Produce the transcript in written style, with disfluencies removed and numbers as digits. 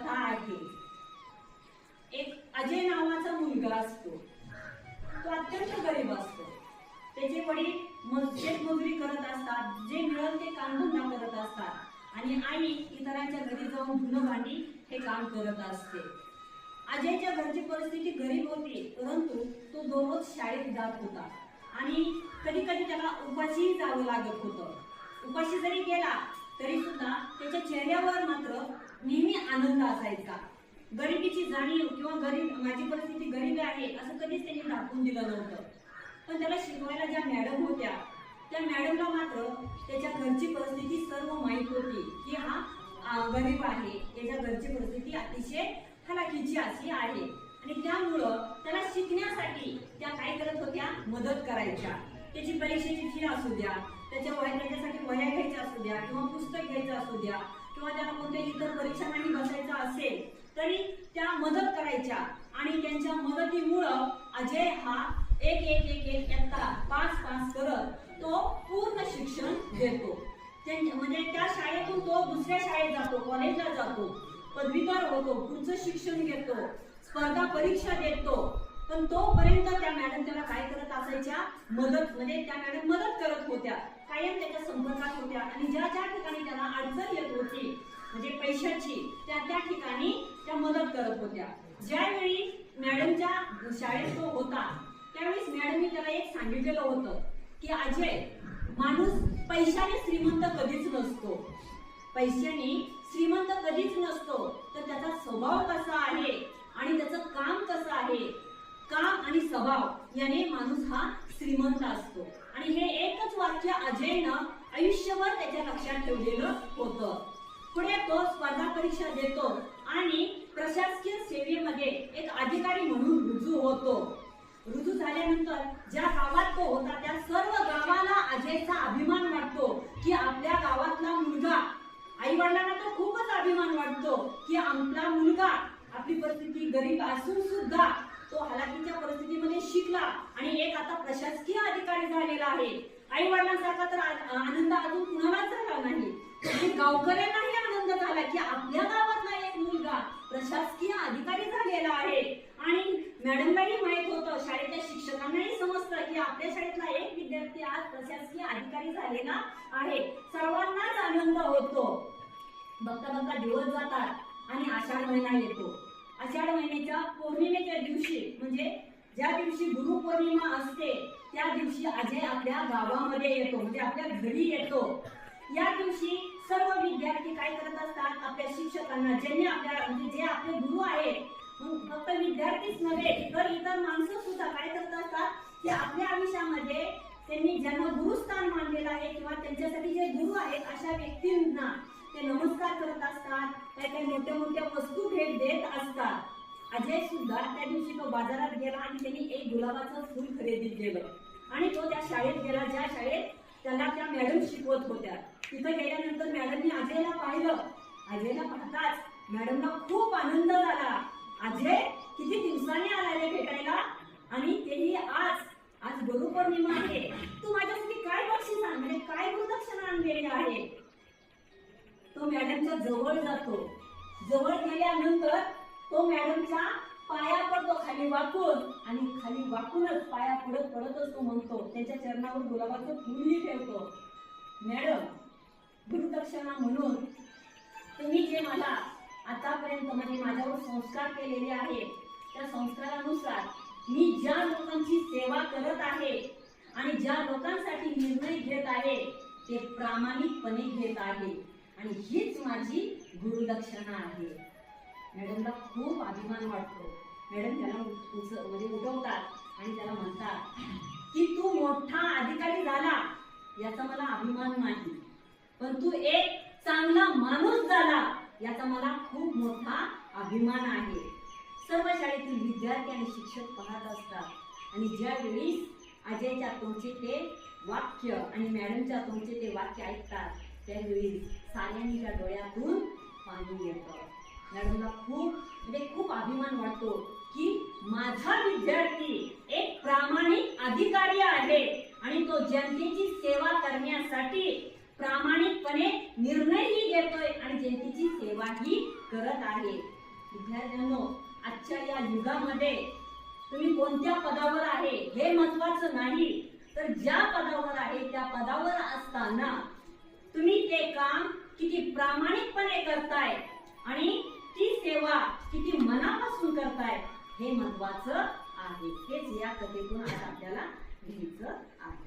कथा आहे। एक अजय नावाचा मुलगा असतो, तो अत्यंत गरीब असतो। त्याचे वडील शेतमजुरी करत असतात, जे मिळेल ते कामधंदा करत असतात आणि आई इतरांच्या घरी जाऊन धुणं भांडी हे काम करत असते। अजयच्या घरची परिस्थिती गरीब होती, परंतु तो दररोज शाळेत जात होता आणि कधी कधी त्याला उपाशी जावं लागत होतं। उपाशी जरी गेला तरी सुद्धा त्याच्या चेहऱ्यावर मात्र नेहमी आनंद असायचा। गरिबीची जाणीव किंवा माझी परिस्थिती गरीब आहे असं कधीच त्यांनी दाखवून दिलं नव्हतं। पण त्याला शिकवायला ज्या मॅडम होत्या त्या मॅडमला मात्र त्याच्या घरची परिस्थिती सर्व माहीत होती की हा गरीब आहे, त्याच्या घरची परिस्थिती अतिशय हलाखीची अशी आहे आणि त्यामुळं त्याला शिकण्यासाठी त्या काय करत होत्या, मदत करायच्या। त्याची परीक्षेची फी असू द्या, त्याच्यासाठी वह्या घ्यायच्या असू द्या किंवा पुस्तक घ्यायचं असू द्या किंवा त्याला कोणत्याही इतर परीक्षांसाठी बसायचं असेल तरी त्या मदत करायच्या आणि त्यांच्या मदतीमुळं अजय हा एक इयत्ता पास करत तो पूर्ण शिक्षण घेतो। म्हणजे त्या शाळेतून तो दुसऱ्या शाळेत जातो, कॉलेजला जातो, पदवीधर होतो, पुढचं शिक्षण घेतो, स्पर्धा परीक्षा देतो। पण तोपर्यंत त्या मॅडम त्याला काय करत असायच्या, मदत म्हणजे त्या मॅडम मदत करत होत्या, कायम त्याच्या संपर्कात होत्या आणि ज्या ठिकाणी त्याला अडचण येत होती म्हणजे पैशाची त्या ठिकाणी त्या मदत करत होत्या। ज्यावेळी मॅडमच्या शाळेत तो होता त्यावेळेस मॅडमने त्याला एक सांगितलेलं होतं की अजय, माणूस पैशाने श्रीमंत कधीच नसतो, पैशाने श्रीमंत कधीच नसतो, तर त्याचा स्वभाव कसा आहे आणि त्याचं काम कसं आहे, काम आणि स्वभाव याने माणूस हा श्रीमंत असतो। आणि हे एकच वाक्य अजयनं आयुष्यभर त्याच्या लक्षात ठेवलेलं होतं। पुढे तो स्पर्धा परीक्षा देतो आणि प्रशासकीय सेवेमध्ये एक अधिकारी म्हणून रुजू होतो। रुजू झाल्यानंतर ज्या गावात तो होता त्या सर्व गावाला अजयचा अभिमान वाटतो की आपल्या गावातला मुलगा, आई वडिलांना तर खूपच अभिमान वाटतो की आपला मुलगा, आपली परिस्थिती गरीब असून सुद्धा तो हलाखीच्या परिस्थितीमध्ये शिकला आणि एक आता प्रशासकीय अधिकारी झालेला आहे। आई वडिलांसारखा तर आनंद अजून कुणालाच झाला नाही, गावकऱ्यांनाही आनंद झाला की आपल्या गावातला एक मुलगा प्रशासकीय अधिकारी झालेला आहे। आणि मॅडमलाही माहित होतं, शाळेच्या शिक्षकांनाही समजतं की आपल्या शाळेतला एक विद्यार्थी आज प्रशासकीय अधिकारी झालेला आहे। सर्वांनाच आनंद होतो। बघता बघता दिवस जातात आणि आषाढ महिना येतो। आषाढ महिन्याच्या पौर्णिमेच्या दिवशी म्हणजे ज्या दिवशी गुरुपौर्णिमा असते त्या दिवशी अजय आपल्या गावामध्ये येतो, म्हणजे आपल्या घरी येतो। या दिवशी सर्व विद्यार्थी काय करत असतात, आपल्या शिक्षकांना, ज्यांनी आपल्या म्हणजे जे आपले गुरु आहेत, फक्त विद्यार्थीच नव्हे तर इतर माणसं सुद्धा काय करत असतात की आपल्या आयुष्यामध्ये त्यांनी ज्यांना गुरुस्थान मानलेलं आहे किंवा त्यांच्यासाठी जे गुरु आहेत अशा व्यक्तींना ते नमस्कार करत असतात, काही मोठ्या वस्तू भेट देत असतात। अजय सुद्धा त्या दिवशी तो बाजारात गेला आणि त्यांनी एक गुलाबाचं फूल खरेदी केलं आणि तो त्या शाळेत गेला ज्या शाळेत त्याला त्या मॅडम शिकवत होत्या। तिथं गेल्यानंतर मॅडमने अजयला पाहिलं। अजयला पाहताच मॅडमला खूप आनंद झाला। अजय किती दिवसांनी आला रे भेटायला आणि तेही आज गुरुपौर्णिमा आहे, तू माझ्यासाठी काय बक्षीस म्हणजे काय गुरुदक्षिणा आणलेली आहे। तो मॅडमच्या जवळ जातो। जवळ गेल्यानंतर तो मॅडमच्या पाया पडतो खाली वाकून आणि खाली वाकूनच पाया पडतच तो म्हणतो, त्याच्या चरणावर गुलाबाचं फूलही ठेवतो, मॅडम, गुरुदक्षिणा म्हणून तुम्ही जे मला आतापर्यंत म्हणजे माझ्यावर संस्कार केलेले आहेत त्या संस्कारानुसार मी ज्या लोकांची सेवा करत आहे आणि ज्या लोकांसाठी निर्णय घेत आहे ते प्रामाणिकपणे घेत आहे आणि हीच माझी गुरुदक्षिणा आहे। मॅडमला खूप अभिमान वाटतो। मॅडम त्याला म्हणजे उठवतात आणि त्याला म्हणतात की तू मोठा अधिकारी झाला याचा मला अभिमान नाही, पण तू एक चांगला माणूस झाला याचा मला खूप मोठा अभिमान आहे। सर्व शाळेतील विद्यार्थी आणि शिक्षक पाहत असतात आणि ज्यावेळी अजयच्या तोंडचे ते वाक्य आणि मॅडमच्या तोंडचे ते वाक्य ऐकतात त्यावेळी साऱ्यांच्या डोळ्यातून पाणी येतं। मॅडमला खूप अभिमान वाटतो की माझा विद्यार्थी एक प्रामाणिक अधिकारी आहे आणि तो जनतेची सेवा करण्यासाठी प्रामाणिकपणे निर्णयही घेतोय आणि जनतेची सेवाही करत आहे। विद्यार्थ्यांनो, आजच्या या युगामध्ये तुम्ही कोणत्या पदावर आहे हे महत्वाचं नाही, तर ज्या पदावर आहे त्या पदावर असताना तुम्ही ते काम किती प्रामाणिकपणे करताय आणि ती सेवा किती मनापासून करताय हे महत्वाचं आहे. हेच या कथेतून आज आपल्याला घ्यायचं आहे.